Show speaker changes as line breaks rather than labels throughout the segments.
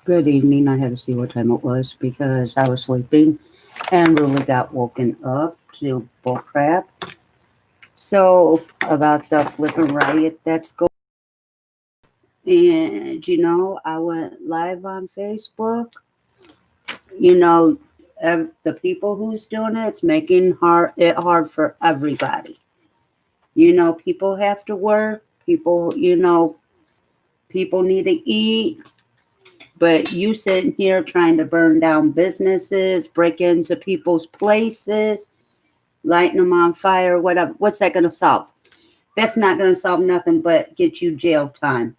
Good evening. I had to see what time it was because I was sleeping and really got woken up to bull crap. So, about the flipping riot that's going and I went live on Facebook. You know, the people who's doing it, it's making it hard for everybody. People have to work. People need to eat. But you sitting here trying to burn down businesses, break into people's places, lighting them on fire, whatever. What's that going to solve? That's not going to solve nothing but get you jail time.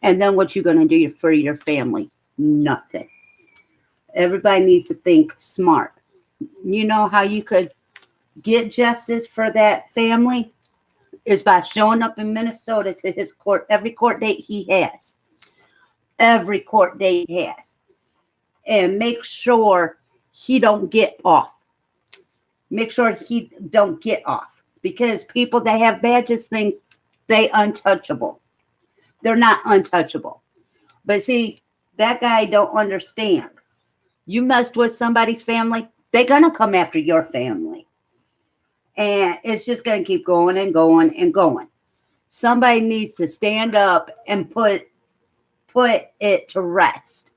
And then what you going to do for your family? Nothing. Everybody needs to think smart. You know how you could get justice for that family? Is by showing up in Minnesota to his court, every court date he has. Every court date he has. And make sure he don't get off. Make sure he don't get off. Because people that have badges think they untouchable. They're not untouchable. But see, that guy don't understand. You messed with somebody's family, they're going to come after your family. And it's just going to keep going and going and going. Somebody needs to stand up and put it to rest.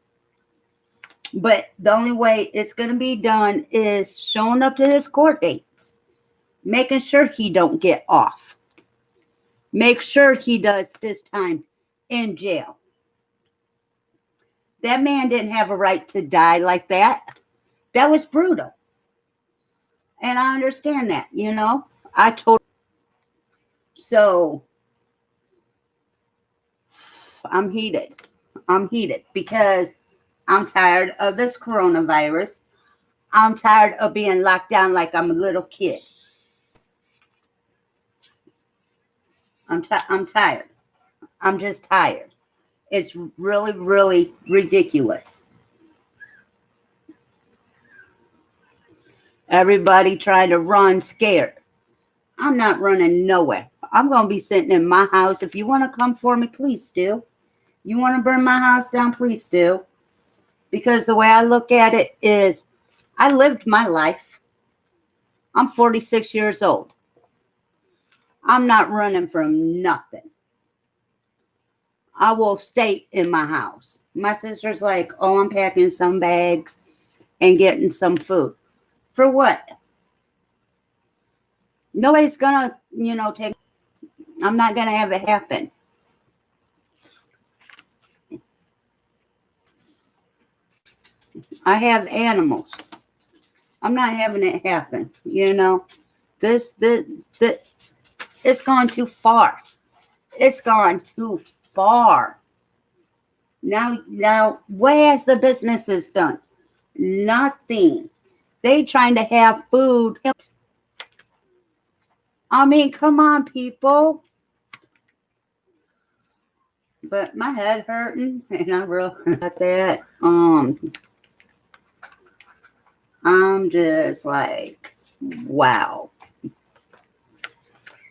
But the only way it's going to be done is showing up to his court dates, making sure he don't get off. Make sure he does this time in jail. That man didn't have a right to die like that. That was brutal. And I understand that, I totally. So I'm heated. I'm heated because I'm tired of this coronavirus. I'm tired of being locked down like I'm a little kid. I'm tired. I'm just tired. It's really, really ridiculous. Everybody trying to run scared. I'm not running nowhere. I'm going to be sitting in my house. If you want to come for me, please do. You want to burn my house down, please do. Because the way I look at it is, I lived my life. I'm 46 years old. I'm not running from nothing. I will stay in my house. My sister's like, oh, I'm packing some bags and getting some food. For what? Nobody's going to, take. I'm not going to have it happen. I have animals. I'm not having it happen. This, it's gone too far. It's gone too far. Now, what has the businesses done? Nothing. They trying to have food. I mean, come on, people. But my head hurting, and I really got that. I'm just like, wow.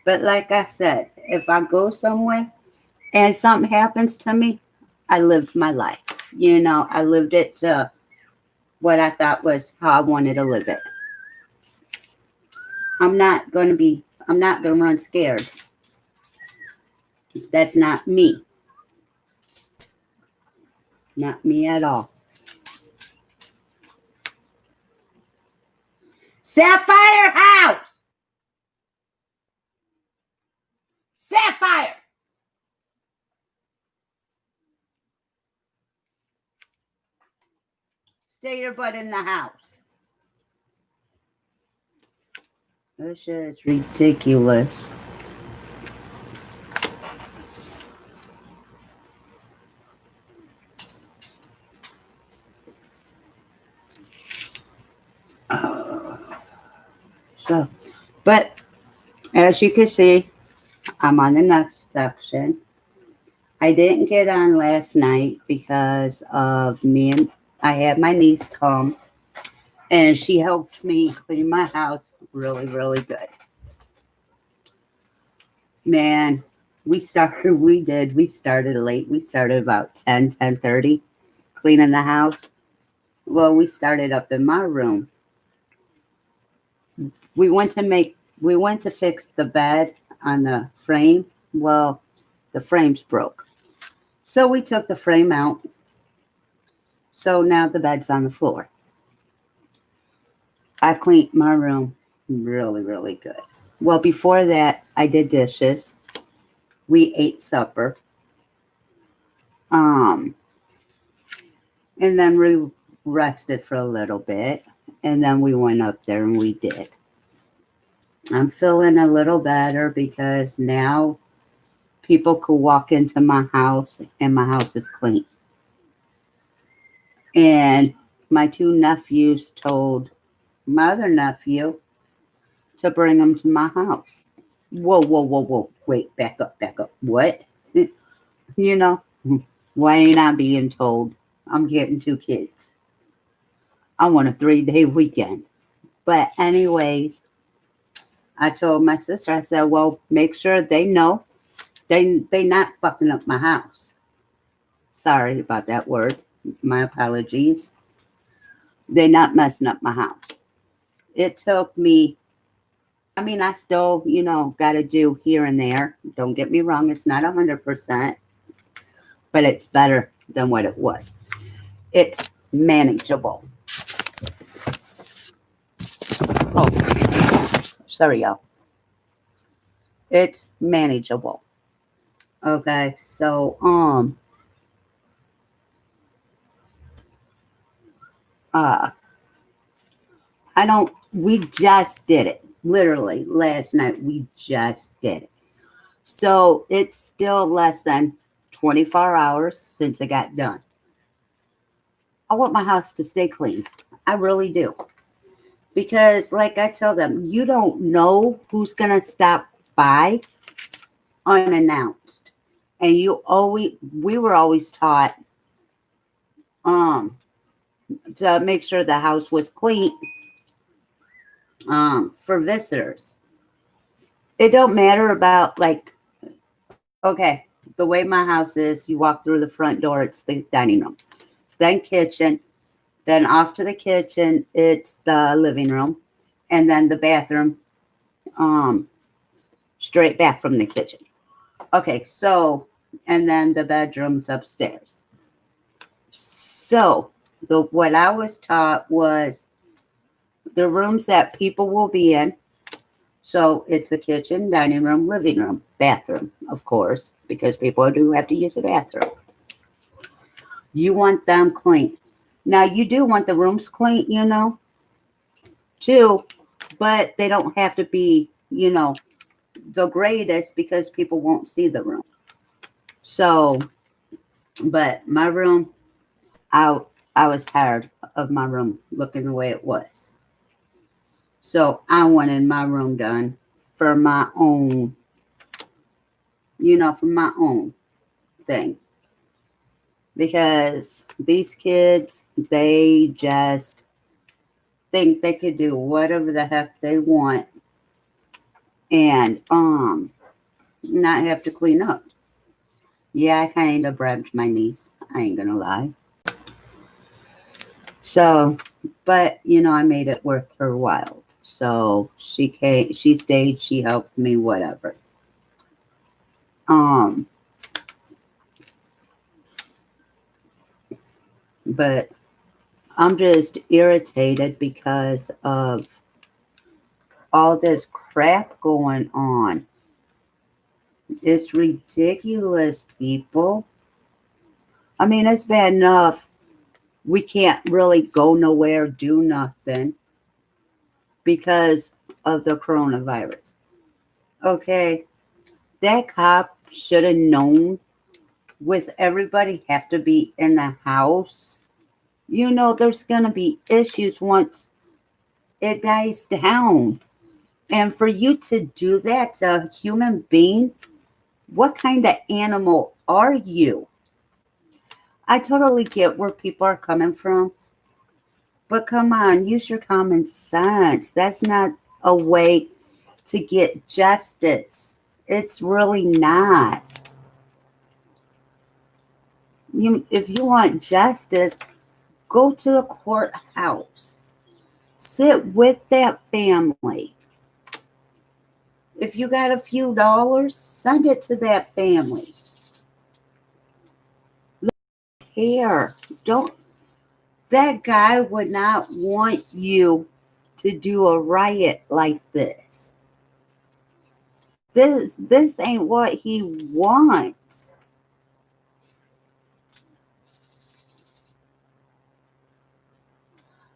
But like I said, if I go somewhere and something happens to me, I lived my life. I lived it to what I thought was how I wanted to live it. I'm not going to run scared. That's not me. Not me at all. Sapphire House! Sapphire! Stay your butt in the house. This shit's ridiculous. But as you can see, I'm on the next section. I didn't get on last night because of I had my niece come and she helped me clean my house really, really good. Man, we started late. We started about 10:30. cleaning the house. Well, we started up in my room. We went to fix the bed on the frame. Well, the frame's broke. So we took the frame out. So now the bed's on the floor. I cleaned my room really, really good. Well, before that, I did dishes. We ate supper. Um, and then we rested for a little bit. And then we went up there and we did. I'm feeling a little better because now people could walk into my house and my house is clean. And my two nephews told my other nephew to bring them to my house. Whoa, whoa, whoa, whoa. Wait, back up, back up. What? You know, why ain't I being told I'm getting two kids? I want a 3-day weekend. But anyways, I told my sister, I said, well, make sure they know they not fucking up my house. Sorry about that word. My apologies. They not messing up my house. It took me, I mean, I still, got to do here and there. Don't get me wrong. It's not 100%, but it's better than what it was. It's manageable. Oh, sorry, y'all. It's manageable. Okay, so, uh, we just did it. Literally, last night, we just did it. So, it's still less than 24 hours since it got done. I want my house to stay clean. I really do. Because, like I tell them, you don't know who's going to stop by unannounced. And we were always taught to make sure the house was clean for visitors. It don't matter about, like, okay, the way my house is, you walk through the front door, it's the dining room, then kitchen, then off to the kitchen, it's the living room, and then the bathroom, straight back from the kitchen. Okay, so, and then the bedroom's upstairs. So, what I was taught was the rooms that people will be in. So, it's the kitchen, dining room, living room, bathroom, of course, because people do have to use the bathroom. You want them clean. Now, you do want the rooms clean, too, but they don't have to be, the greatest because people won't see the room. So, but my room, I was tired of my room looking the way it was. So I wanted my room done for my own, for my own thing. Because these kids, they just think they could do whatever the heck they want and not have to clean up. Yeah, I kind of grabbed my niece. I ain't gonna lie. So, but I made it worth her while. So she came, she stayed, she helped me, whatever. But I'm just irritated because of all this crap going on. It's ridiculous, people. I mean, it's bad enough we can't really go nowhere, do nothing because of the coronavirus. Okay, that cop should have known with everybody have to be in the house. There's going to be issues once it dies down. And for you to do that to a human being, what kind of animal are you? I totally get where people are coming from. But come on, use your common sense. That's not a way to get justice. It's really not. If you want justice, go to the courthouse. Sit with that family. If you got a few dollars, send it to that family. Here, don't. That guy would not want you to do a riot like this. This ain't what he wants.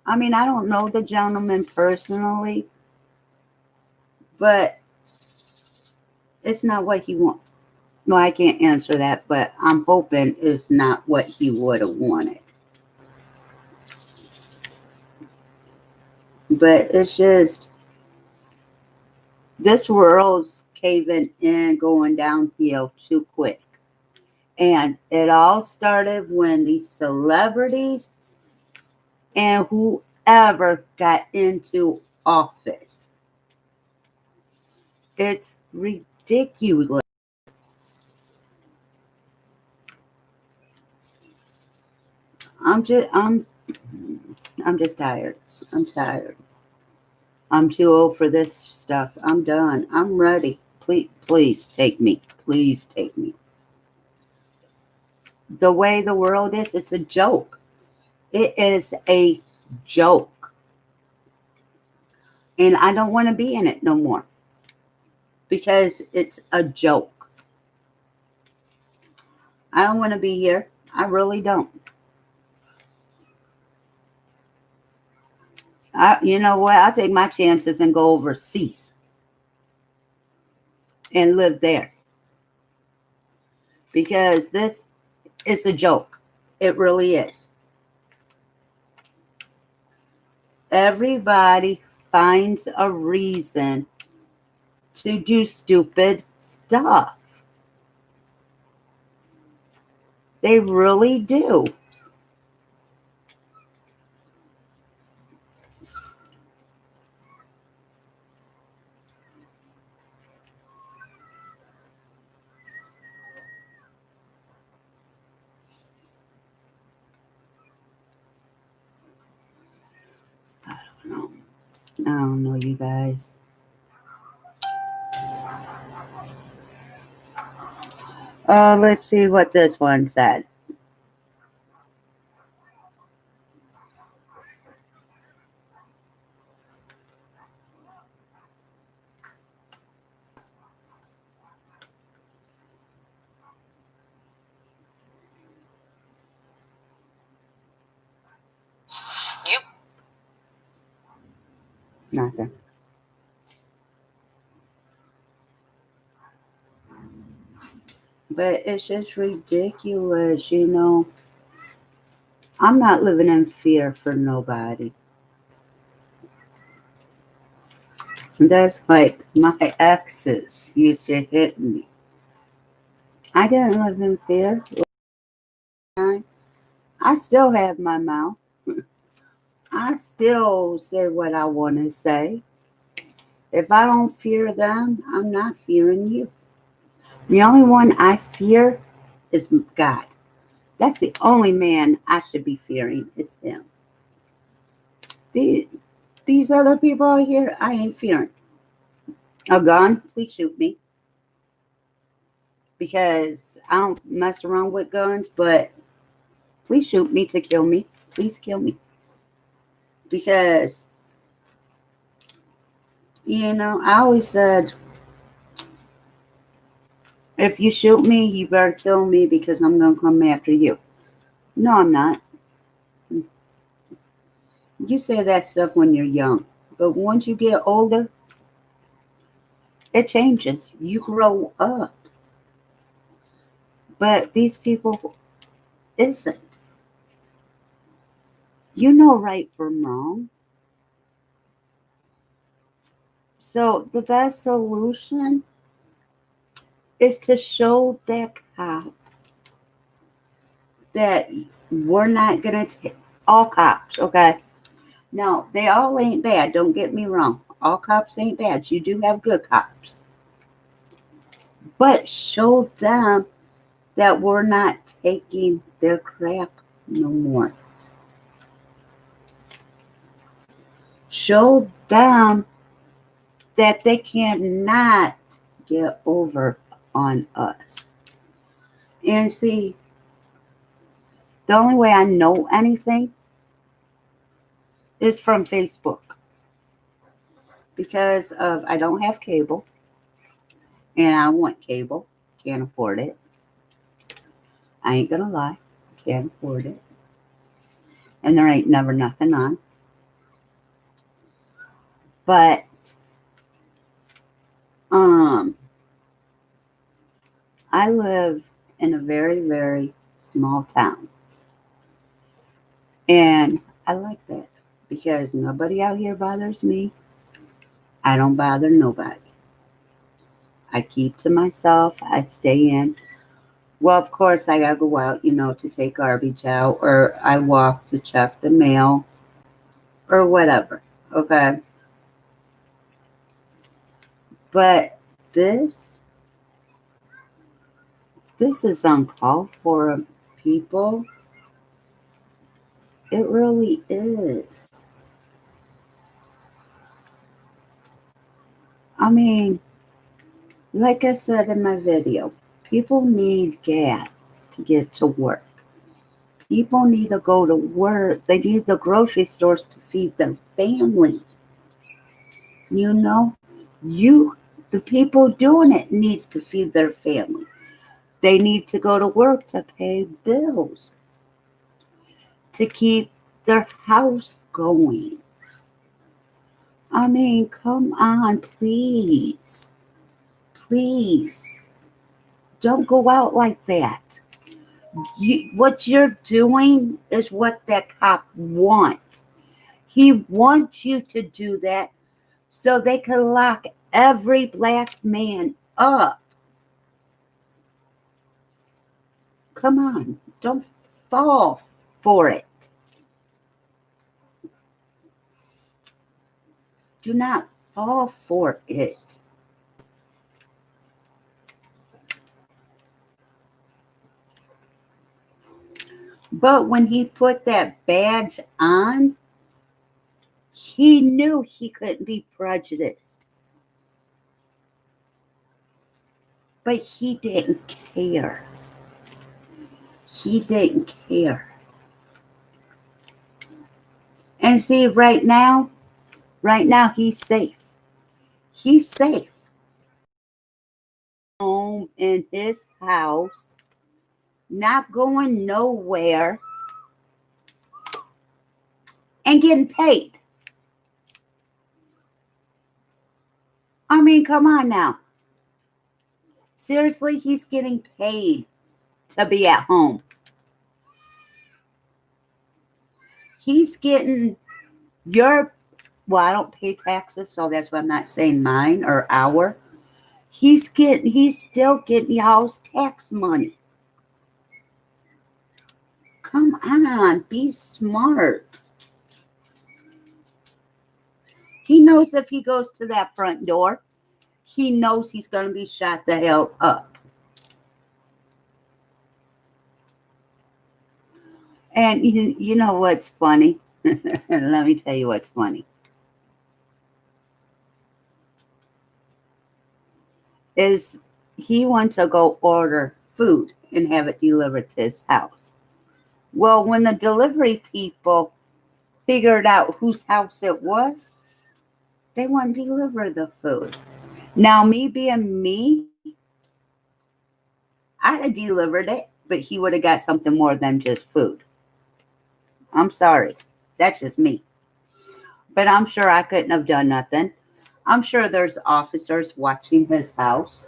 I mean, I don't know the gentleman personally, but it's not what he wants. No, I can't answer that, but I'm hoping it's not what he would have wanted. But it's just this world's caving in, going downhill too quick. And it all started when these celebrities and whoever got into office. It's ridiculous. I'm just I'm I'm just tired. I'm tired. I'm too old for this stuff. I'm done. I'm ready. Please take me. Please take me. The way the world is, it's a joke. It is a joke. And I don't want to be in it no more because it's a joke. I don't want to be here. I really don't. You know what? I'll take my chances and go overseas and live there because this is a joke. It really is. Everybody finds a reason to do stupid stuff. They really do. No, I don't know, you guys. Let's see what this one said. You Nothing. But it's just ridiculous, you know. I'm not living in fear for nobody. That's like my exes used to hit me. I didn't live in fear. I still have my mouth. I still say what I want to say. If I don't fear them, I'm not fearing you. The only one I fear is God. That's the only man I should be fearing is him. These, these other people out here, I ain't fearing. A gun, please shoot me. Because I don't mess around with guns, but please shoot me to kill me. Please kill me. Because, I always said, if you shoot me, you better kill me because I'm going to come after you. No, I'm not. You say that stuff when you're young. But once you get older, it changes. You grow up. But these people isn't. You know right from wrong. So the best solution is to show that cop that we're not going to take all cops, okay? No, they all ain't bad. Don't get me wrong. All cops ain't bad. You do have good cops. But show them that we're not taking their crap no more. Show them that they cannot get over on us. And see, the only way I know anything is from Facebook because of I don't have cable and I want cable. Can't afford it. I ain't gonna lie. Can't afford it. And there ain't never nothing on. But I live in a very, very small town. And I like that because nobody out here bothers me. I don't bother nobody. I keep to myself. I stay in. Well, of course, I gotta go out, to take garbage out, or I walk to check the mail, or whatever. Okay. But this is uncalled for, people. It really is. I mean, like I said in my video, people need gas to get to work. People need to go to work. They need the grocery stores to feed their family. You know, the people doing it needs to feed their family. They need to go to work to pay bills, to keep their house going. I mean, come on, please. Please. Don't go out like that. What you're doing is what that cop wants. He wants you to do that so they can lock every black man up. Come on, don't fall for it. Do not fall for it. But when he put that badge on, he knew he couldn't be prejudiced. But he didn't care. He didn't care. And see, right now, he's safe. He's safe. Home in his house, not going nowhere, and getting paid. I mean, come on now. Seriously, he's getting paid to be at home. He's getting I don't pay taxes, so that's why I'm not saying mine or our. He's still getting y'all's tax money. Come on, be smart. He knows if he goes to that front door, he knows he's going to be shot the hell up. And you know what's funny? Let me tell you what's funny. Is he wants to go order food and have it delivered to his house. Well, when the delivery people figured out whose house it was, they wouldn't deliver the food. Now, me being me, I'd have delivered it, but he would have got something more than just food. I'm sorry. That's just me. But I'm sure I couldn't have done nothing. I'm sure there's officers watching his house,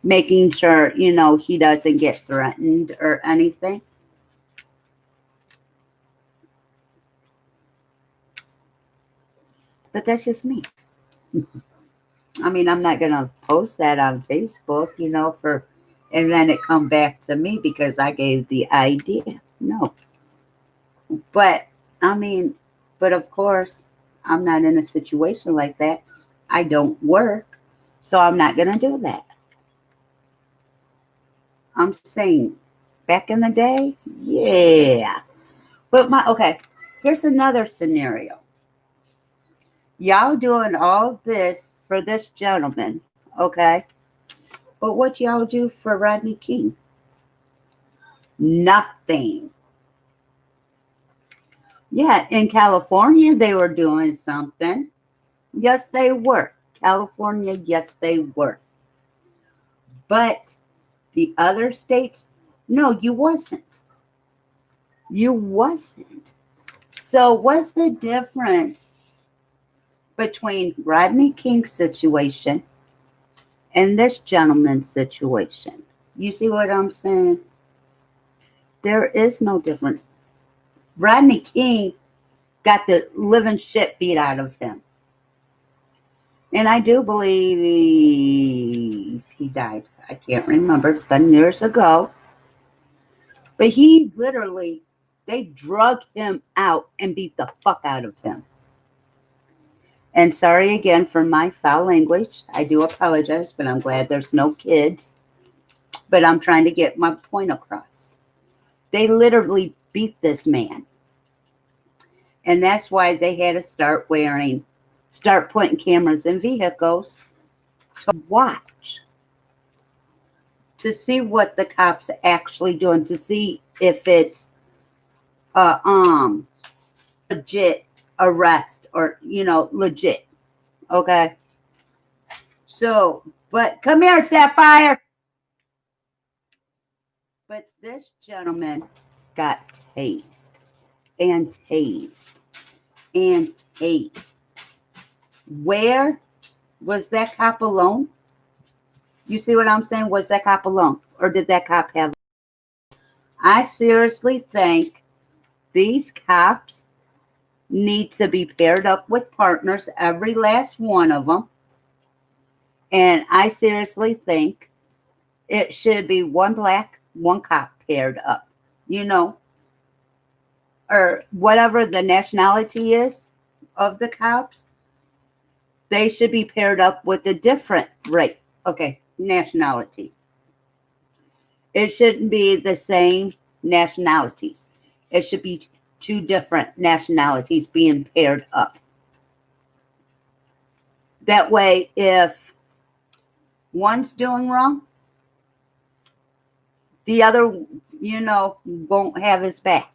making sure, he doesn't get threatened or anything. But that's just me. I mean, I'm not going to post that on Facebook, and then it come back to me because I gave the idea. No. But, but of course, I'm not in a situation like that. I don't work, so I'm not going to do that. I'm saying back in the day? Yeah. But okay, here's another scenario. Y'all doing all this for this gentleman, okay? But what y'all do for Rodney King? Nothing. Yeah, in California, they were doing something. Yes, they were. California, yes, they were. But the other states, no, you wasn't. You wasn't. So what's the difference between Rodney King's situation and this gentleman's situation? You see what I'm saying? There is no difference. Rodney King got the living shit beat out of him. And I do believe he died. I can't remember. It's been years ago. But he literally, they drug him out and beat the fuck out of him. And sorry again for my foul language. I do apologize, but I'm glad there's no kids. But I'm trying to get my point across. They literally beat this man. And that's why they had to start putting cameras in vehicles to watch, to see what the cops are actually doing, to see if it's legit arrest or, legit. Okay. So, but come here, Sapphire. But this gentleman got tased and tased and tased. Where was that cop alone? You see what I'm saying? Was that cop alone? Or did that cop have? I seriously think these cops need to be paired up with partners, every last one of them. And I seriously think it should be one black, one cop paired up, or whatever the nationality is of the cops. They should be paired up with a different race. Okay, nationality. It shouldn't be the same nationalities. It should be two different nationalities being paired up. That way, if one's doing wrong, the other, won't have his back.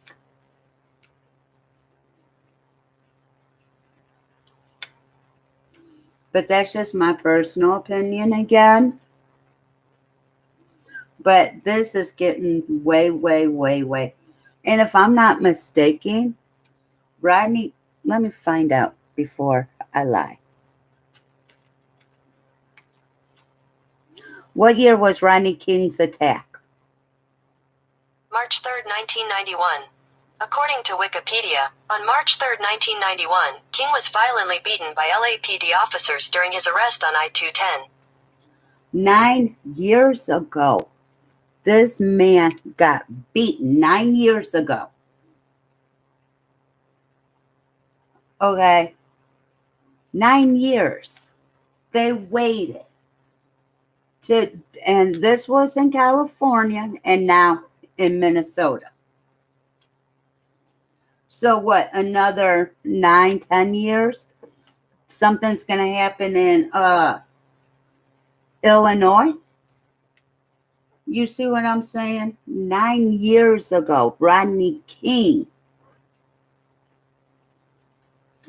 But that's just my personal opinion again. But this is getting way, way, way, way. And if I'm not mistaken, Rodney, let me find out before I lie. What year was Rodney King's attack?
March 3rd, 1991. According to Wikipedia, on March 3rd, 1991, King was violently beaten by LAPD officers during his arrest on I-210.
9 years ago. This man got beaten 9 years ago. Okay. 9 years. They waited. And this was in California and now in Minnesota. So what, another 9-10 years? Something's going to happen in Illinois? You see what I'm saying? 9 years ago, Rodney King.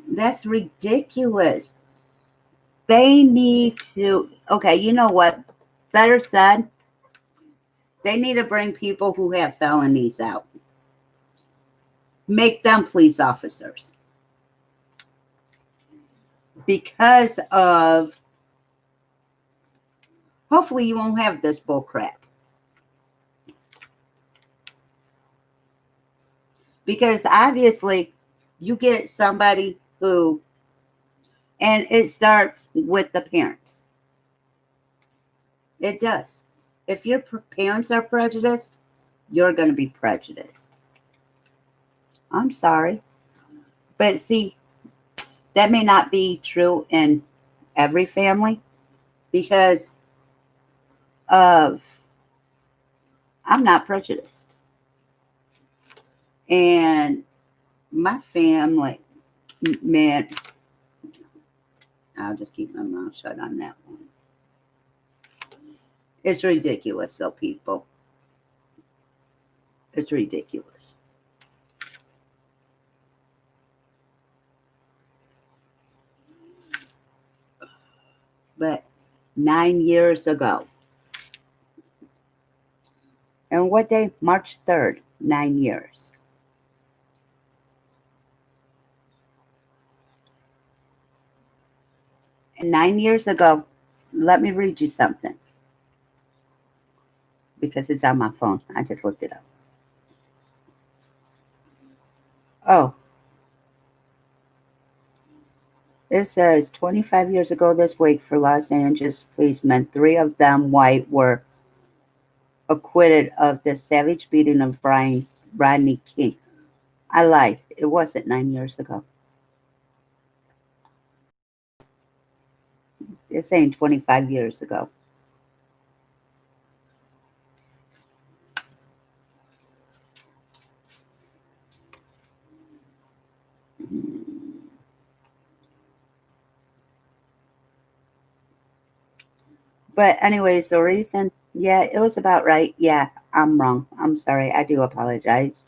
That's ridiculous. They need to, okay, you know what? Better said, they need to bring people who have felonies out. Make them police officers. Because of, hopefully you won't have this bull crap. Because obviously you get somebody who, and it starts with the parents. It does. If your parents are prejudiced, you're going to be prejudiced. I'm sorry. But see, that may not be true in every family because of, I'm not prejudiced. And my family, man, I'll just keep my mouth shut on that one. It's ridiculous, though, people. It's ridiculous. But 9 years ago, and what day? March 3rd, 9 years. And 9 years ago, let me read you something because it's on my phone. I just looked it up. Oh, it says 25 years ago this week for Los Angeles policemen, 3 of them white were acquitted of the savage beating of Rodney King. I lied. It wasn't 9 years ago. They're saying 25 years ago. But anyways, the reason, yeah, it was about right. Yeah, I'm wrong. I'm sorry. I do apologize.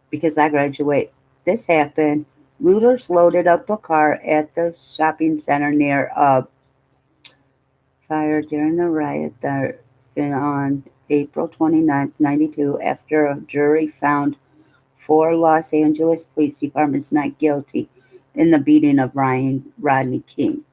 Because I graduate. This happened. Looters loaded up a car at the shopping center near a fire during the riot there on April 29th, 92, after a jury found 4 Los Angeles police departments not guilty in the beating of Rodney King.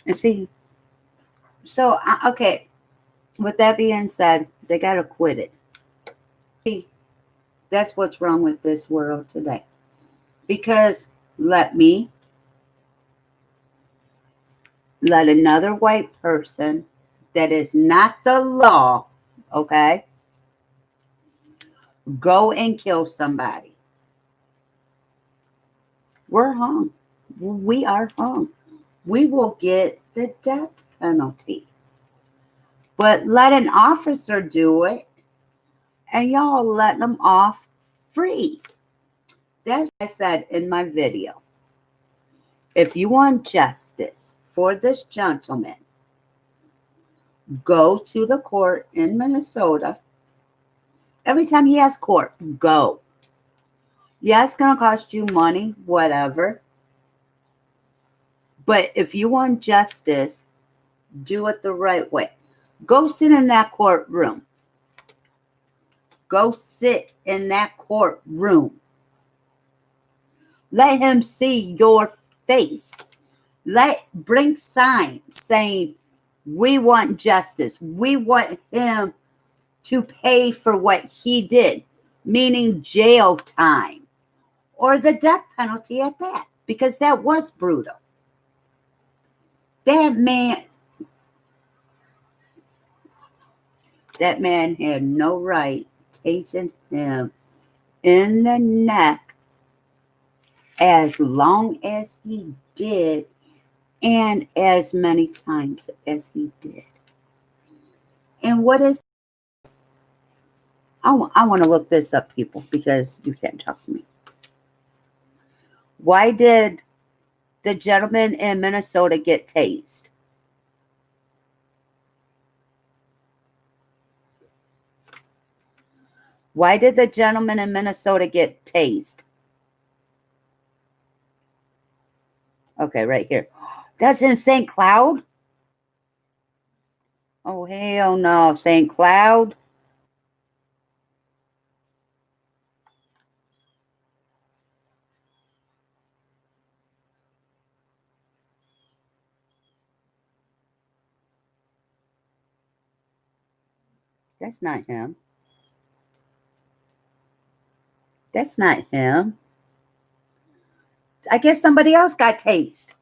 And see, so, okay, with that being said, they got acquitted. See, that's what's wrong with this world today. Because let another white person that is not the law, okay, go and kill somebody. We're hung. We are hung. We will get the death penalty. But let an officer do it, and y'all let them off free. That's what I said in my video. If you want justice for this gentleman, go to the court in Minnesota. Every time he has court, go. Yeah, it's going to cost you money, whatever. But if you want justice, do it the right way. Go sit in that courtroom. Go sit in that courtroom. Let him see your face. Bring signs saying, we want justice. We want him to pay for what he did, meaning jail time or the death penalty at that, because that was brutal. That man had no right tasing him in the neck as long as he did and as many times as he did. And what is, I want to look this up, people, because you can't talk to me. Why did the gentleman in Minnesota get tased? Why did the gentleman in Minnesota get tased? Okay, right here. That's in St. Cloud? Oh, hell no. St. Cloud? That's not him. That's not him. I guess somebody else got tased.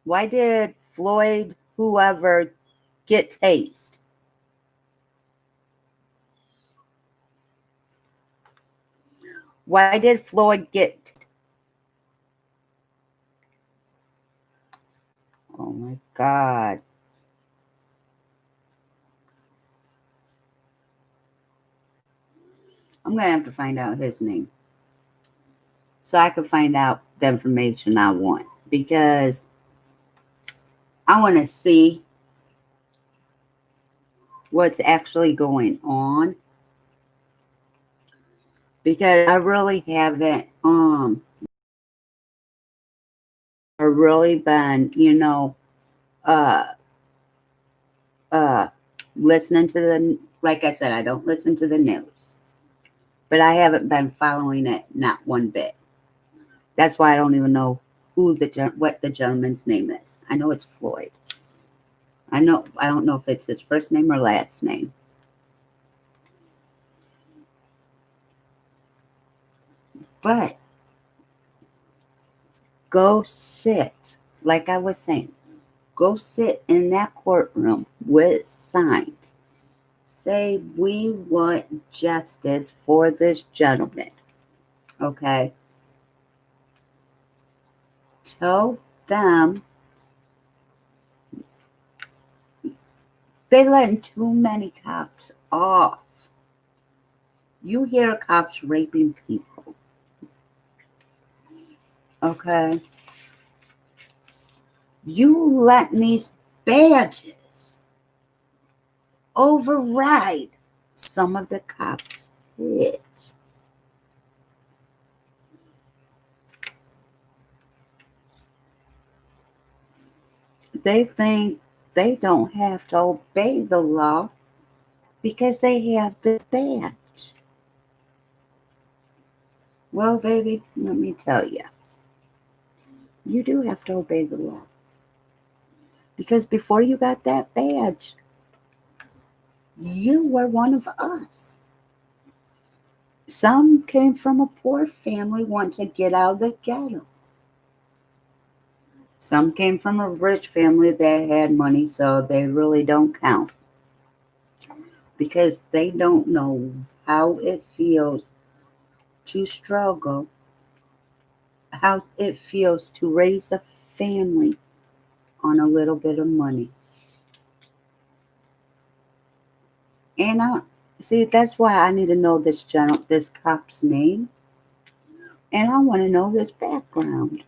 Why did Floyd, whoever, get tased? Why did Floyd get? Oh my God. I'm going to have to find out his name so I can find out the information I want, because I want to see what's actually going on, because I really haven't really been, uh uh listening to the, like I said, I don't listen to the news, but I haven't been following it not one bit. That's why I don't even know what the gentleman's name is. I know it's Floyd. I don't know if it's his first name or last name. But go sit, like I was saying, go sit in that courtroom with signs. Say, we want justice for this gentleman. Okay? Tell them they letting too many cops off. You hear cops raping people. Okay? You letting these badges override some of the cops' heads. They think they don't have to obey the law because they have the badge. Well, baby, let me tell you, you do have to obey the law. Because before you got that badge, you were one of us. Some came from a poor family wanting to get out of the ghetto. Some came from a rich family that had money, so they really don't count. Because they don't know how it feels to struggle, how it feels to raise a family on a little bit of money. And I see, that's why I need to know this cop's name, and I want to know his background.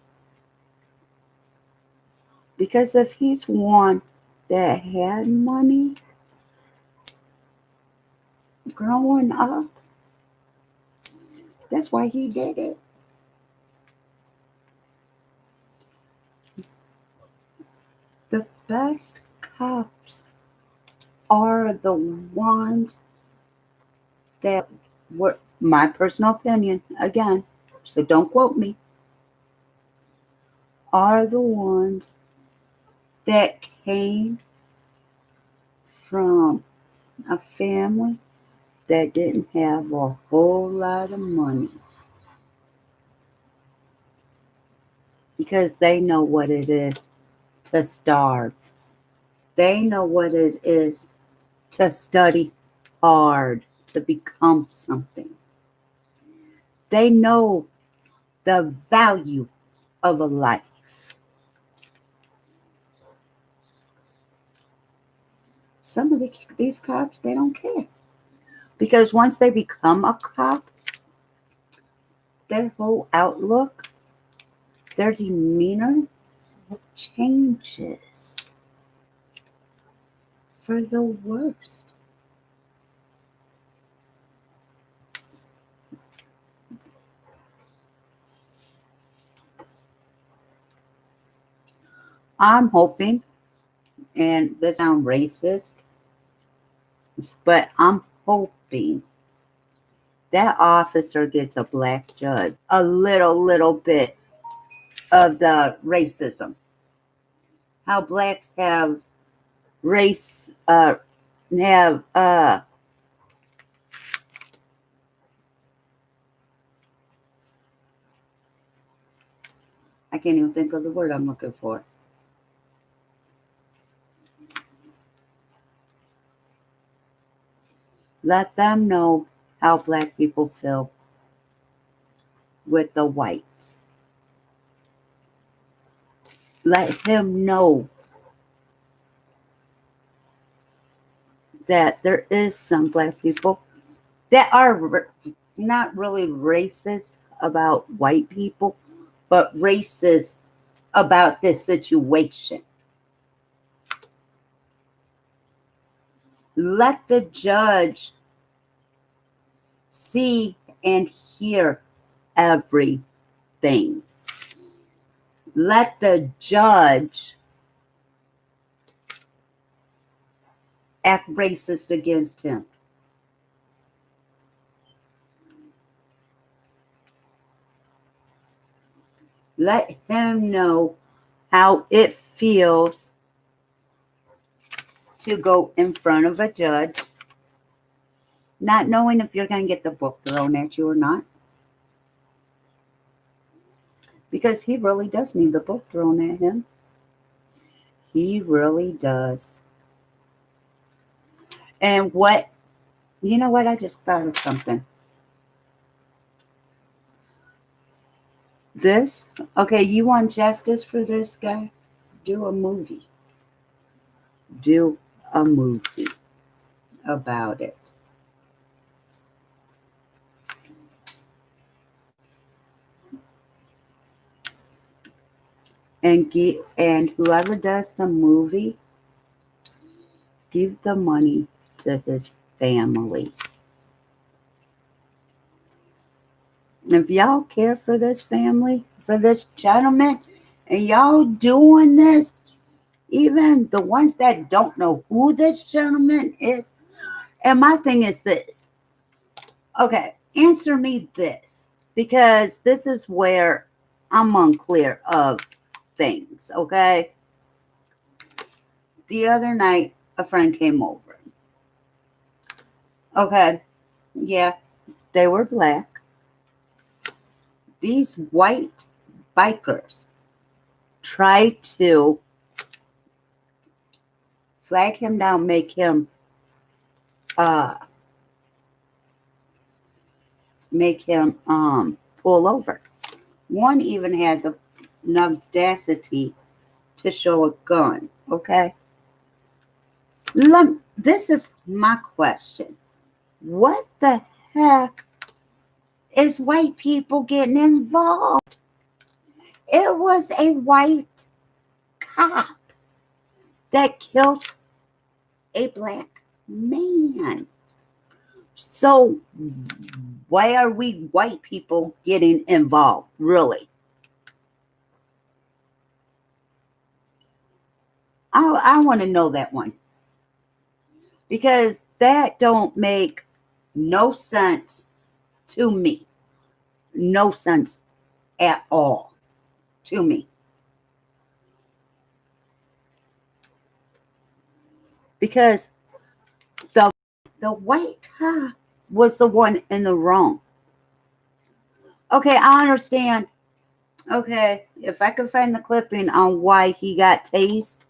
Because if he's one that had money growing up, that's why he did it. The best cops are the ones that were, my personal opinion, again, so don't quote me, are the ones that came from a family that didn't have a whole lot of money, because they know what it is to starve. They know what it is to study hard to become something. They know the value of a life. Some of these cops, they don't care. Because once they become a cop, their whole outlook, their demeanor changes for the worst. I'm hoping, and this sounds racist, but I'm hoping that officer gets a black judge. A little bit of the racism. How blacks have race, have, I can't even think of the word I'm looking for. Let them know how black people feel. with the whites. Let him know that there is some black people that are not really racist about white people, but racist about this situation. Let the judge see and hear everything. Let the judge act racist against him. Let him know how it feels to go in front of a judge, not knowing if you're going to get the book thrown at you or not. Because he really does need the book thrown at him. He really does. And you know what? I just thought of something. Okay, you want justice for this guy? Do a movie. Do a movie about it. And whoever does the movie, give the money to his family. If y'all care for this family, for this gentleman, and y'all doing this, even the ones that don't know who this gentleman is, and my thing is this. Okay, answer me this, because this is where I'm unclear of things, okay? The other night, a friend came over. Okay, yeah, they were black. These white bikers tried to flag him down, make him pull over. One even had the audacity to show a gun. Okay, this is my question. What the heck is white people getting involved? It was a white cop that killed a black man. So why are we white people getting involved, really? I want to know that one. Because that don't make no sense to me. No sense at all to me. Because the white cop was the one in the wrong. Okay, I understand. Okay, if I could find the clipping on why he got tased,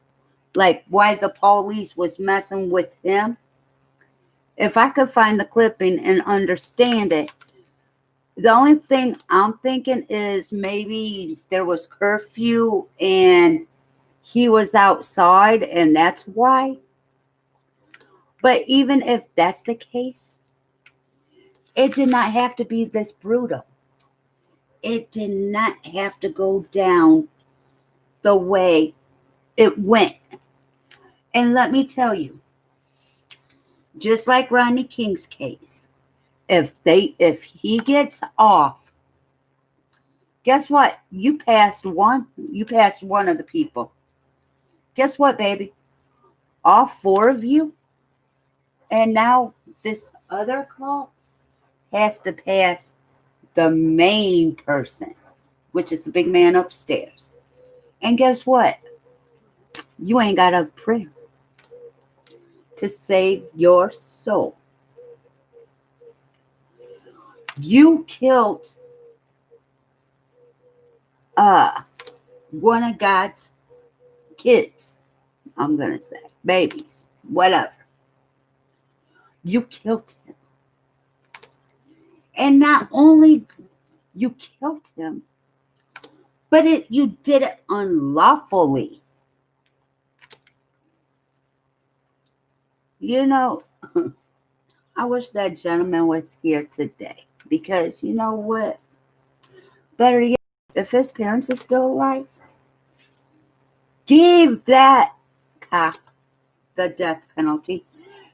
like why the police was messing with him, if I could find the clipping and understand it, the only thing I'm thinking is maybe there was curfew and he was outside and that's why. But even if that's the case, it did not have to be this brutal. It did not have to go down the way it went. And let me tell you, just like Rodney King's case, if he gets off, guess what? You passed one of the people. Guess what, baby? All four of you. And now this other call has to pass the main person, which is the big man upstairs. And guess what? You ain't got a prayer to save your soul. You killed one of God's kids. I'm going to say babies, whatever. You killed him. And not only You killed him, but you did it unlawfully. You know, I wish that gentleman was here today because you know what? Better yet, if his parents are still alive, give that cop the death penalty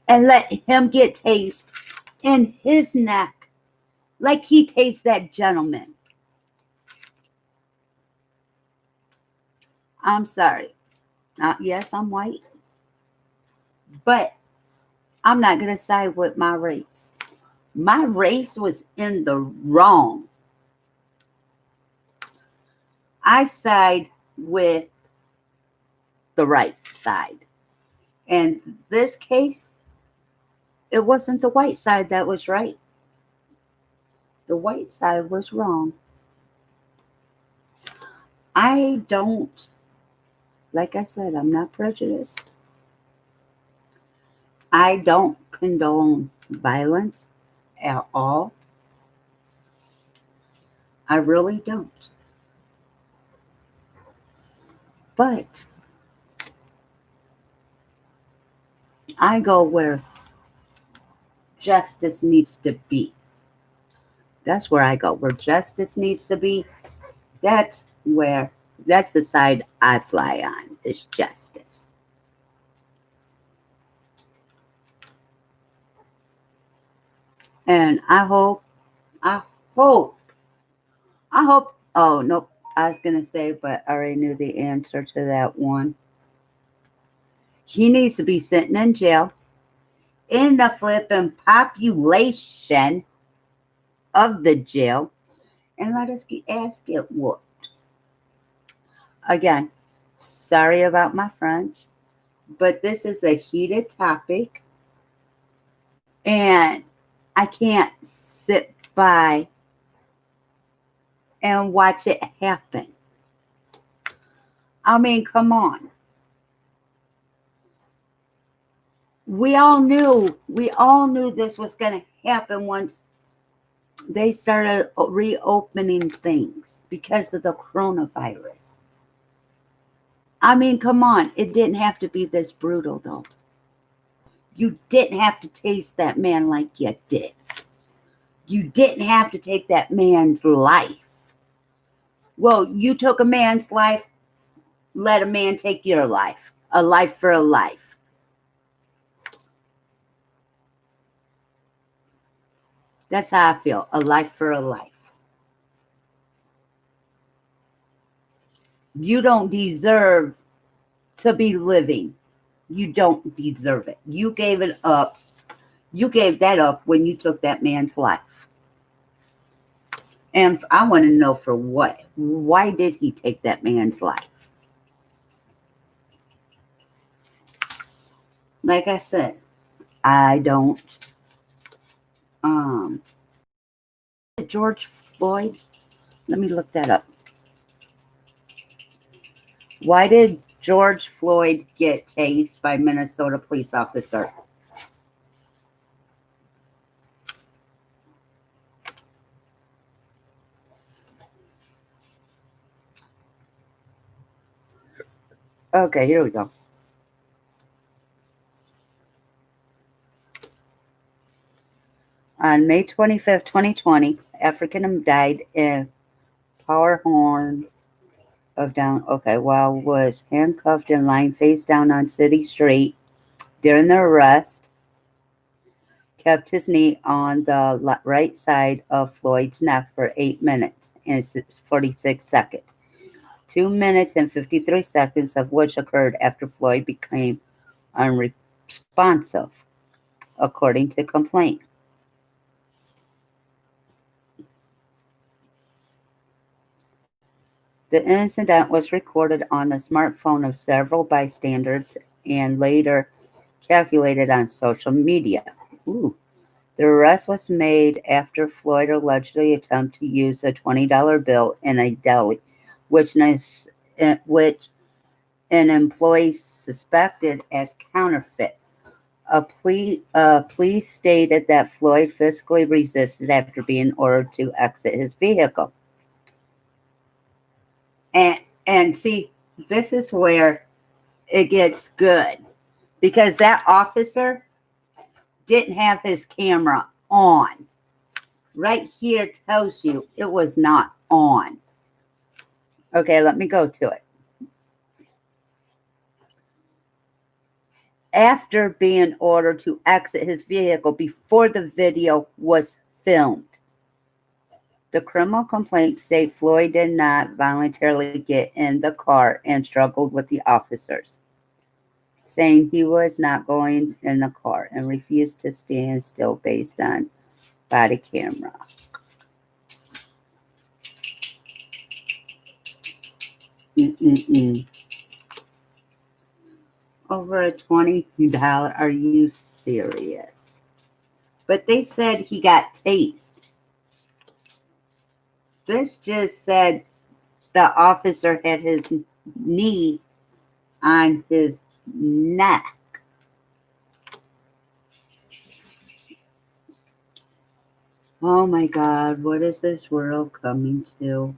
and let him get tased in his neck like he tased that gentleman. I'm sorry. Yes, I'm white, but I'm not going to side with my race. My race was in the wrong. I side with the right side. In this case, it wasn't the white side that was right. The white side was wrong. I don't, like I said, I'm not prejudiced. I don't condone violence at all. I really don't. But I go where justice needs to be. That's where I go. Where justice needs to be, that's where, that's the side I fly on, is justice. And I hope, oh, no, I was going to say, but I already knew the answer to that one. He needs to be sitting in jail in the flipping population of the jail and let us get ass get whooped. Again, sorry about my French, but this is a heated topic and I can't sit by and watch it happen. I mean, come on. We all knew this was going to happen once they started reopening things because of the coronavirus. I mean, come on. It didn't have to be this brutal, though. You didn't have to taste that man like you did. You didn't have to take that man's life. Well, you took a man's life. Let a man take your life. A life for a life. That's how I feel. A life for a life. You don't deserve to be living. You don't deserve it. You gave it up. You gave that up when you took that man's life. And I want to know for what? Why did he take that man's life? Like I said, I don't. George Floyd. Let me look that up. Why did George Floyd get tased by Minnesota police officer? Okay, here we go. On May 25th, 2020, African died in Power Horn of down. Okay, while was handcuffed and lying face down on City Street during the arrest, kept his knee on the right side of Floyd's neck for 8 minutes and 46 seconds. 2 minutes and 53 seconds of which occurred after Floyd became unresponsive, according to complaint. The incident was recorded on the smartphone of several bystanders and later calculated on social media. Ooh. The arrest was made after Floyd allegedly attempted to use a $20 bill in a deli, which an employee suspected as counterfeit. Police stated that Floyd physically resisted after being ordered to exit his vehicle. And see, this is where it gets good because that officer didn't have his camera on. Right here tells you it was not on. Okay, let me go to it. After being ordered to exit his vehicle before the video was filmed. The criminal complaint states Floyd did not voluntarily get in the car and struggled with the officers, saying he was not going in the car and refused to stand still based on body camera. Over a $20. Are you serious? But they said he got tased. This just said the officer had his knee on his neck. Oh my God, what is this world coming to?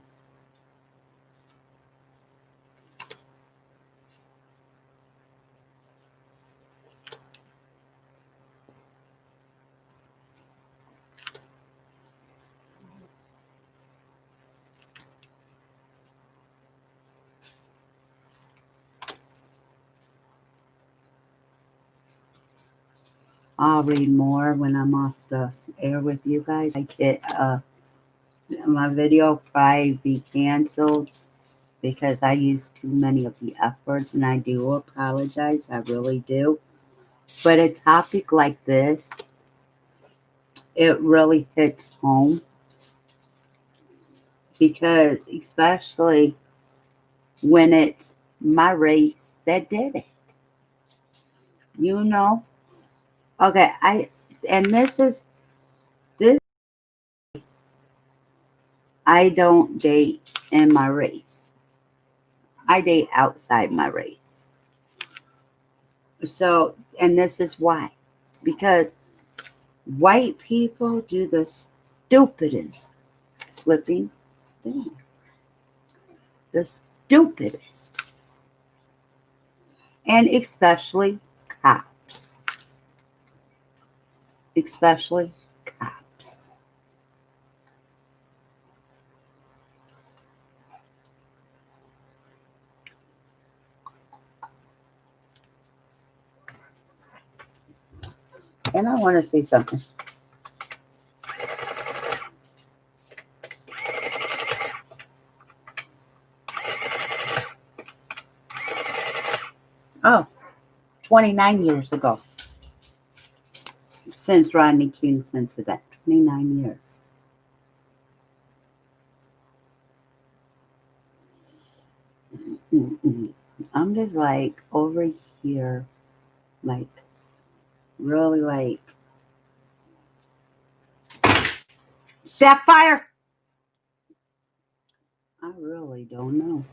I'll read more when I'm off the air with you guys. I get my video probably be canceled because I use too many of the F words, and I do apologize. I really do. But a topic like this, it really hits home because especially when it's my race that did it. You know? Okay, and this I don't date in my race. I date outside my race. So, and this is why. Because white people do the stupidest flipping thing. The stupidest. And especially cops. Especially cops. And I want to say something. Oh, 29 years ago. Since Rodney King's incident. 29 years. I'm just like over here, like really like Sapphire. I really don't know.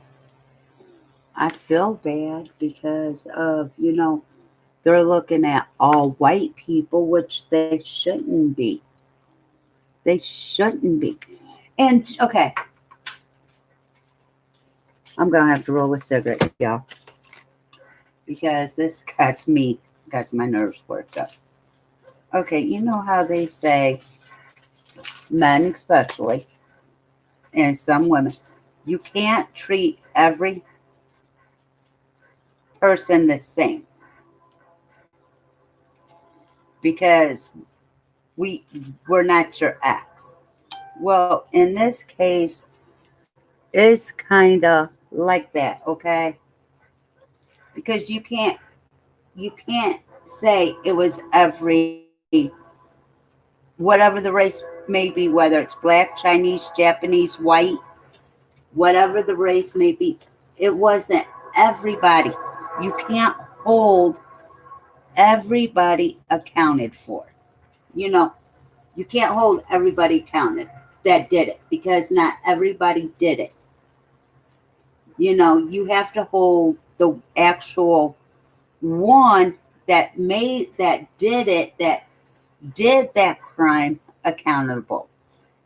I feel bad because of, they're looking at all white people, which they shouldn't be. They shouldn't be. And okay, I'm gonna have to roll a cigarette, y'all, because this got my nerves worked up. Okay, you know how they say, men especially, and some women, you can't treat every person the same because we're not your ex. Well, in this case, it's kind of like that, okay? Because you can't say it was every whatever the race may be, whether it's black, Chinese, Japanese, white, whatever the race may be. It wasn't everybody. You can't hold everybody accounted for. You know, you can't hold everybody counted that did it because not everybody did it. You have to hold the actual one that did that crime accountable.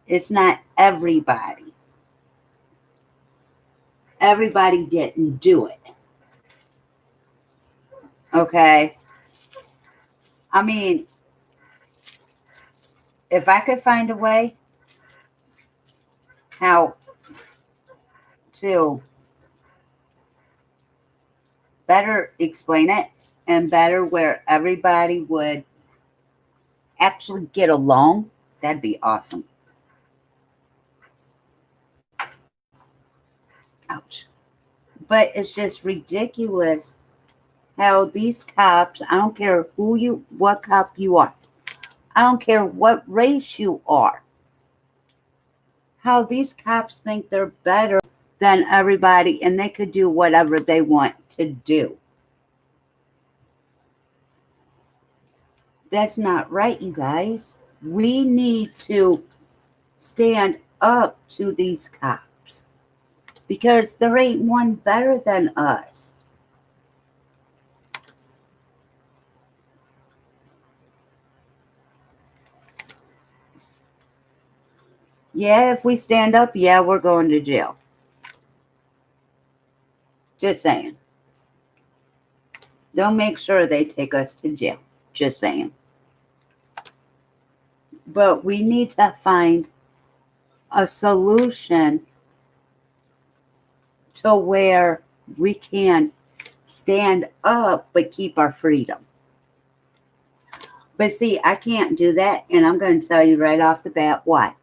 It's not everybody. Everybody didn't do it. Okay? I mean, if I could find a way how to better explain it and better where everybody would actually get along, that'd be awesome. Ouch. But it's just ridiculous how these cops, I don't care what cop you are, I don't care what race you are, how these cops think they're better than everybody and they could do whatever they want to do. That's not right, you guys. We need to stand up to these cops because there ain't one better than us. Yeah, if we stand up, yeah, we're going to jail. Just saying. They'll make sure they take us to jail. Just saying. But we need to find a solution to where we can stand up but keep our freedom. But see, I can't do that, and I'm going to tell you right off the bat why.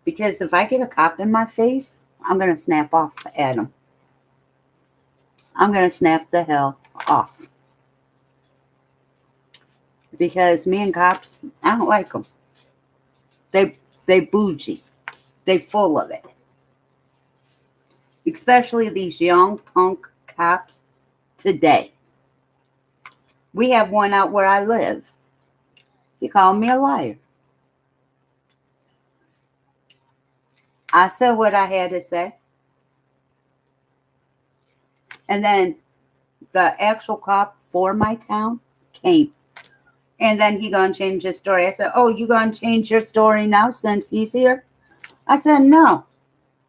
Because if I get a cop in my face, I'm going to snap off at him. I'm going to snap the hell off. Because me and cops, I don't like them. They bougie. They full of it. Especially these young punk cops today. We have one out where I live. He called me a liar. I said what I had to say. And then the actual cop for my town came. And then he gonna change his story. I said, oh, you gonna change your story now since he's here? I said, no.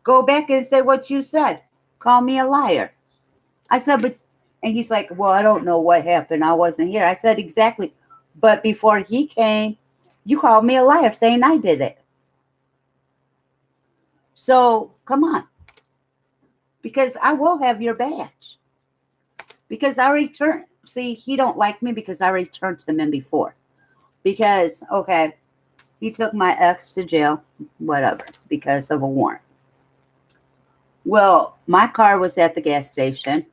Go back and say what you said. Call me a liar. I said, but, and he's like, well, I don't know what happened. I wasn't here. I said, exactly. But before he came, you called me a liar saying I did it. So come on. Because I will have your badge. Because I returned. See, he don't like me because I returned him in before. Because, okay, he took my ex to jail, whatever, because of a warrant. Well, my car was at the gas station,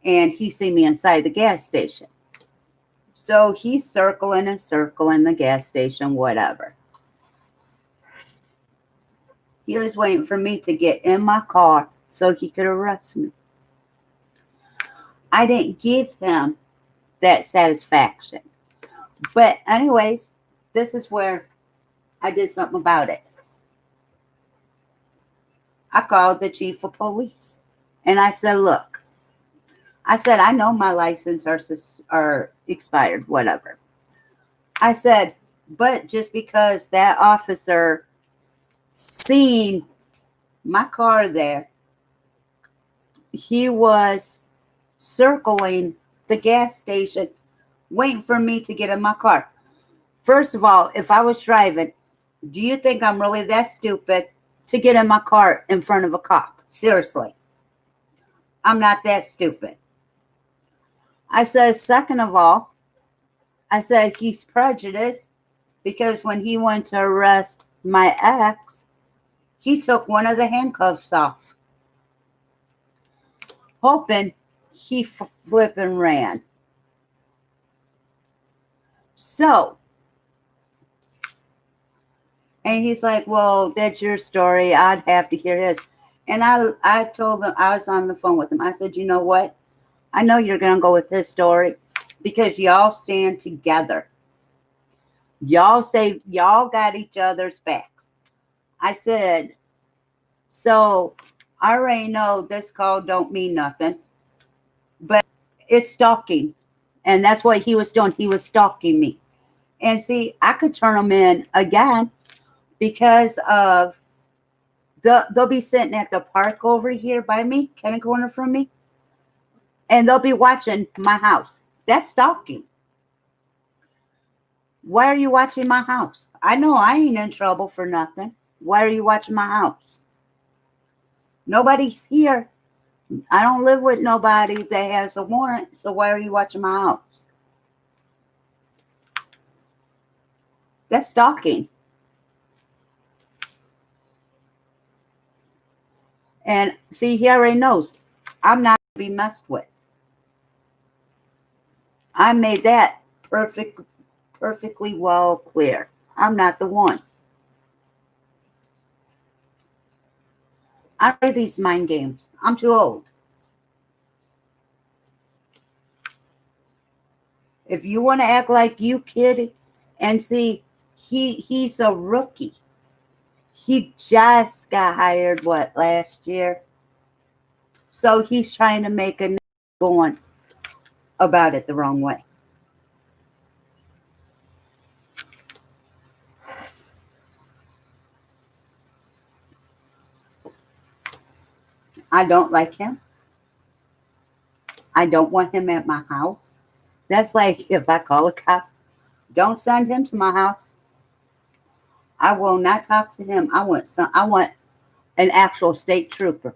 and he seen me inside the gas station. So he's circling and circling the gas station, whatever. He was waiting for me to get in my car so he could arrest me. I didn't give him that satisfaction. But anyways, this is where I did something about it. I called the chief of police. And I said, look, I said, I know my license are expired, whatever. I said, but just because that officer seen my car there, he was circling the gas station, waiting for me to get in my car. First of all, if I was driving, do you think I'm really that stupid to get in my car in front of a cop? Seriously. I'm not that stupid. I said, second of all, I said, he's prejudiced because when he went to arrest my ex, he took one of the handcuffs off, hoping he flipping ran. So, and he's like, well, that's your story. I'd have to hear his. And I told him, I was on the phone with him. I said, you know what? I know you're going to go with his story because y'all stand together. Y'all say y'all got each other's backs. I said, so I already know this call don't mean nothing. But It's stalking. And that's what he was doing. He was stalking me. And see, I could turn them in again because of they'll be sitting at the park over here by me, kind of corner from me, and they'll be watching my house. That's stalking. Why are you watching my house? I know I ain't in trouble for nothing. Why are you watching my house? Nobody's here. I don't live with nobody that has a warrant, so why are you watching my house? That's stalking. And see, he already knows I'm not to be messed with. I made that perfectly well clear. I'm not the one. I play these mind games. I'm too old. If you want to act like you kid and see, he's a rookie. He just got hired, what, last year? So he's trying to make a going about it the wrong way. I don't like him. I don't want him at my house. That's like if I call a cop, don't send him to my house. I will not talk to him. I want an actual state trooper.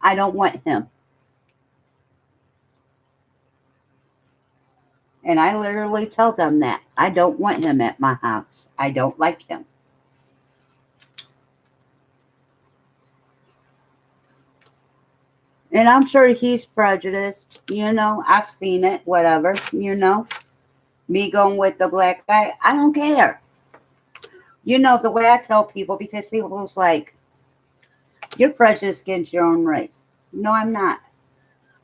I don't want him. And I literally tell them that. I don't want him at my house. I don't like him. And I'm sure he's prejudiced. I've seen it, whatever, Me going with the black guy, I don't care. The way I tell people, because people's like, you're prejudiced against your own race. No, I'm not.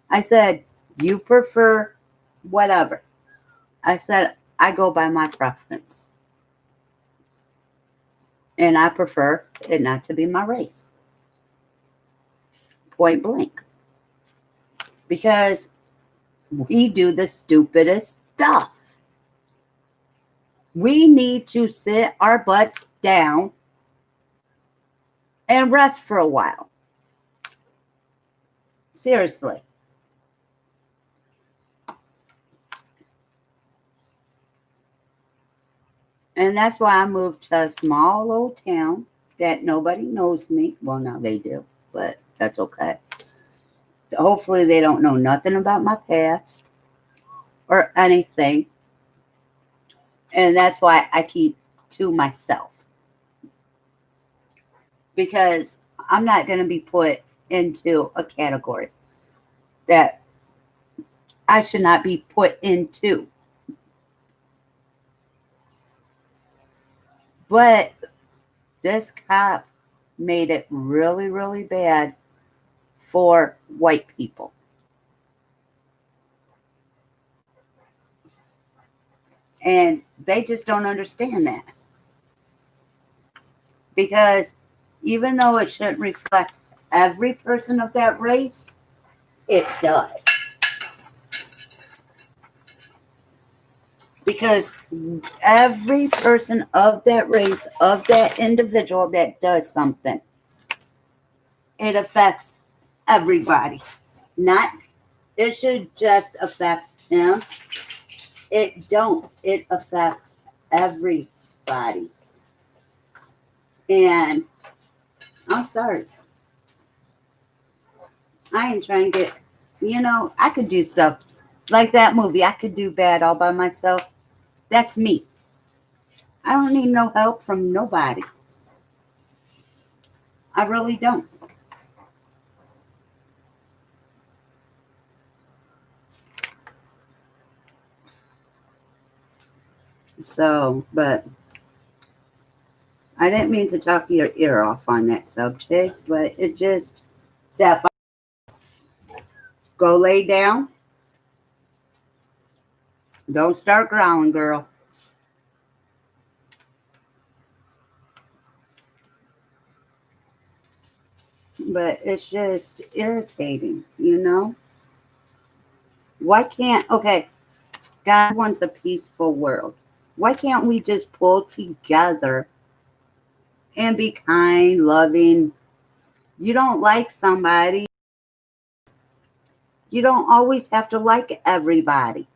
I said, you prefer whatever. I said, I go by my preference. And I prefer it not to be my race. Point blank. Because we do the stupidest stuff. We need to sit our butts down and rest for a while. Seriously. And that's why I moved to a small old town that nobody knows me. Well, now they do, but that's okay. Hopefully they don't know nothing about my past or anything. And that's why I keep to myself. Because I'm not going to be put into a category that I should not be put into. But this cop made it really, really bad for white people. And they just don't understand that. Because even though it shouldn't reflect every person of that race, it does. Because every person of that race, of that individual that does something, it affects everybody. Not, it should just affect him. It don't. It affects everybody. And I'm sorry. I ain't trying to get, I could do stuff like that movie. I could do bad all by myself. That's me. I don't need no help from nobody. I really don't. So, but I didn't mean to talk your ear off on that subject, but it just, Sapphire, go lay down. Don't start growling, girl. But it's just irritating, Why can't, okay, God wants a peaceful world. Why can't we just pull together and be kind, loving? You don't like somebody, you don't always have to like everybody.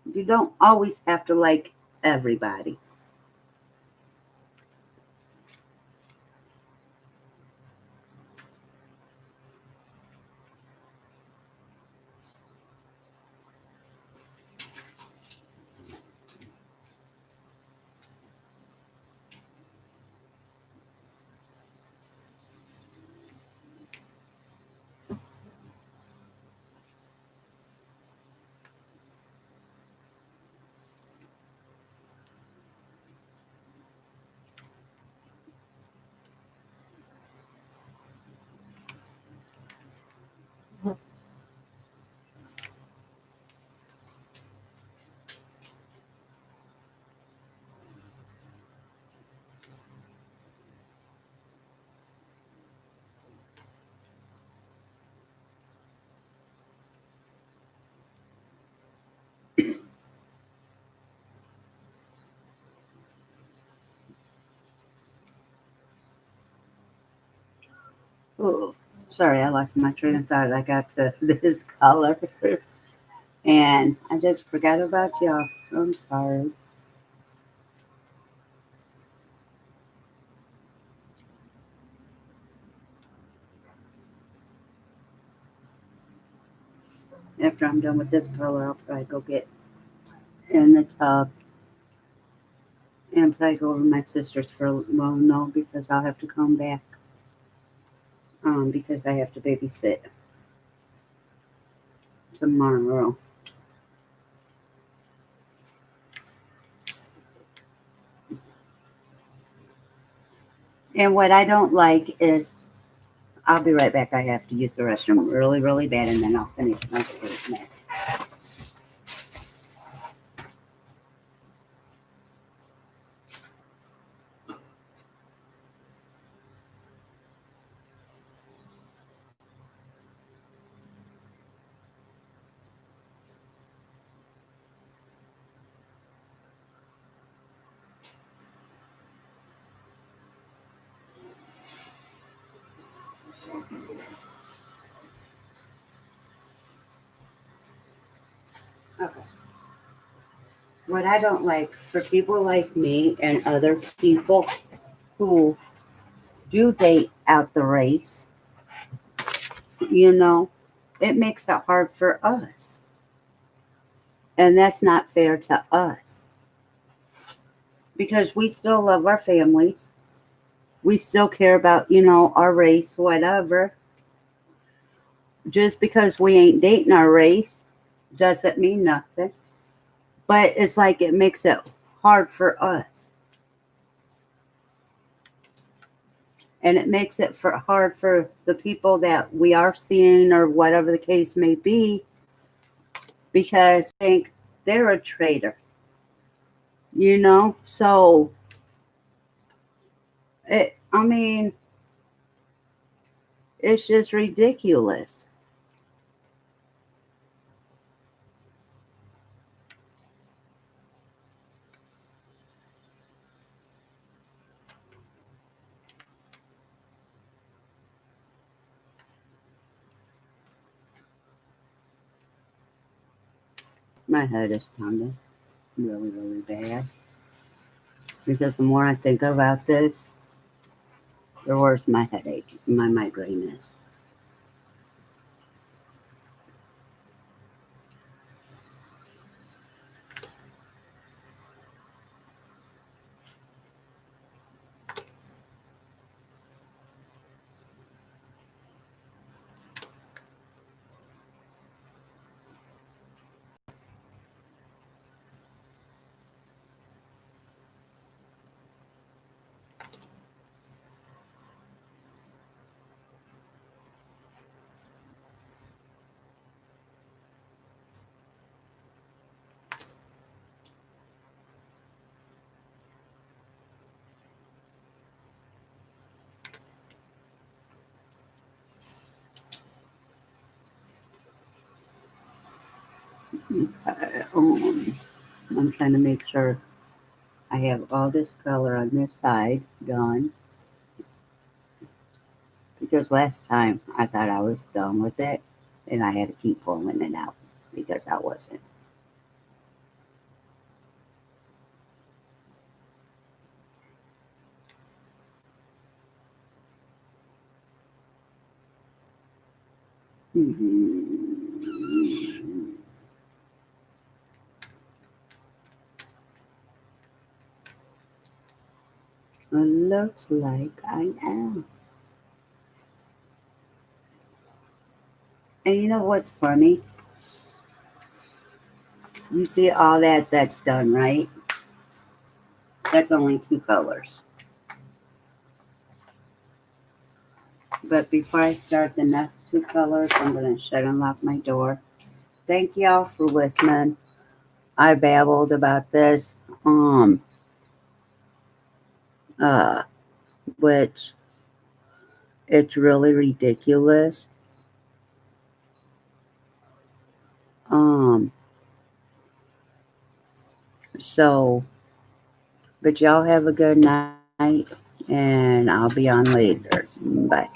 You don't always have to like everybody. Oh, sorry, I lost my train of thought. I got to this color and I just forgot about y'all. I'm sorry. After I'm done with this color, I'll probably go get in the tub and probably go over to my sister's for, well, no, because I'll have to come back because I have to babysit tomorrow. And what I don't like is, I'll be right back. I have to use the restroom really, really bad, and then I'll finish my statement. Okay. What I don't like for people like me and other people who do date out the race, you know, it makes it hard for us. And that's not fair to us because we still love our families. We still care about, our race, whatever. Just because we ain't dating our race doesn't mean nothing. But it's like it makes it hard for us. And it makes it hard for the people that we are seeing or whatever the case may be because I think they're a traitor, So, I mean, it's just ridiculous. My head is pounding really, really bad because the more I think about this, the worse my headache, my migraine is. I'm trying to make sure I have all this color on this side done. Because last time I thought I was done with it and I had to keep pulling it out because I wasn't. Mhm. It looks like I am. And you know what's funny? You see all that's done, right? That's only two colors. But before I start the next two colors, I'm going to shut and lock my door. Thank y'all for listening. I babbled about this, uh, which it's really ridiculous. Um, so, but y'all have a good night, and I'll be on later. Bye.